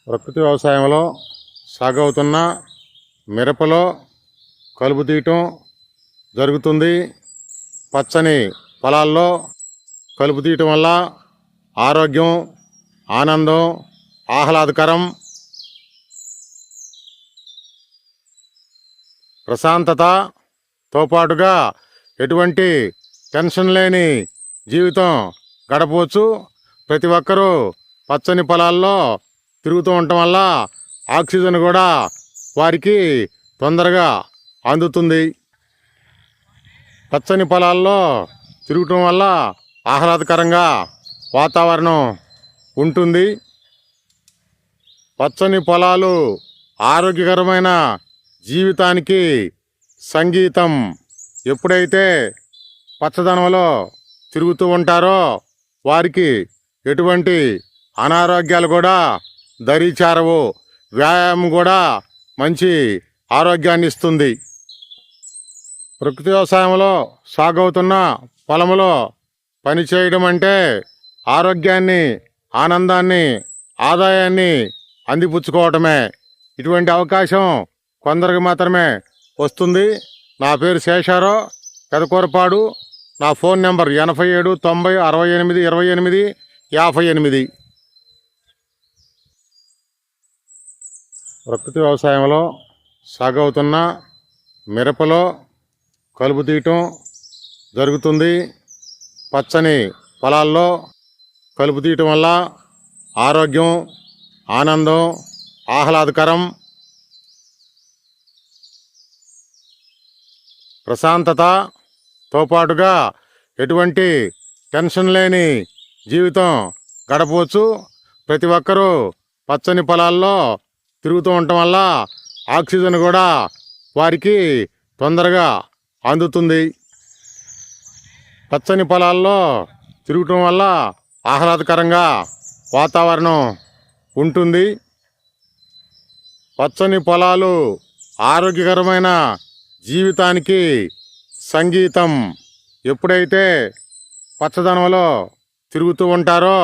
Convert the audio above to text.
ప్రకృతి వ్యవసాయంలో సాగవుతున్న మిరపలో కలుపు తీయటం జరుగుతుంది. పచ్చని పొలాల్లో కలుపు తీయటం వల్ల ఆరోగ్యం, ఆనందం, ఆహ్లాదకరం, ప్రశాంతతతో పాటుగా ఎటువంటి టెన్షన్ లేని జీవితం గడపవచ్చు. ప్రతి ఒక్కరూ పచ్చని పొలాల్లో తిరుగుతూ ఉండటం వల్ల ఆక్సిజన్ కూడా వారికి తొందరగా అందుతుంది. పచ్చని పొలాల్లో తిరగటం వల్ల ఆహ్లాదకరంగా వాతావరణం ఉంటుంది. పచ్చని పొలాలు ఆరోగ్యకరమైన జీవితానికి సంగీతం. ఎప్పుడైతే పచ్చదనంలో తిరుగుతూ ఉంటారో వారికి ఎటువంటి అనారోగ్యాలు కూడా దరిచేరవు. వ్యాయామం కూడా మంచి ఆరోగ్యాన్ని ఇస్తుంది. ప్రకృతి వ్యవసాయంలో సాగవుతున్న పొలంలో పనిచేయడం అంటే ఆరోగ్యాన్ని, ఆనందాన్ని, ఆదాయాన్ని అందిపుచ్చుకోవటమే. ఇటువంటి అవకాశం కొందరికి మాత్రమే వస్తుంది. నా పేరు శేషారావు, పెదకూరపాడు. నా ఫోన్ నెంబర్ 87 90 68 28 58. ప్రకృతి వ్యవసాయంలో సాగవుతున్న మిరపలో కలుపు తీయటం జరుగుతుంది. పచ్చని పొలాల్లో కలుపు తీయటం వల్ల ఆరోగ్యం, ఆనందం, ఆహ్లాదకరం, ప్రశాంతతతో పాటుగా ఎటువంటి టెన్షన్ లేని జీవితం గడపవచ్చు. ప్రతి ఒక్కరూ పచ్చని పొలాల్లో తిరుగుతూ ఉండటం వల్ల ఆక్సిజన్ కూడా వారికి తొందరగా అందుతుంది. పచ్చని పొలాల్లో తిరగటం వల్ల ఆహ్లాదకరంగా వాతావరణం ఉంటుంది. పచ్చని పొలాలు ఆరోగ్యకరమైన జీవితానికి సంగీతం. ఎప్పుడైతే పచ్చదనంలో తిరుగుతూ ఉంటారో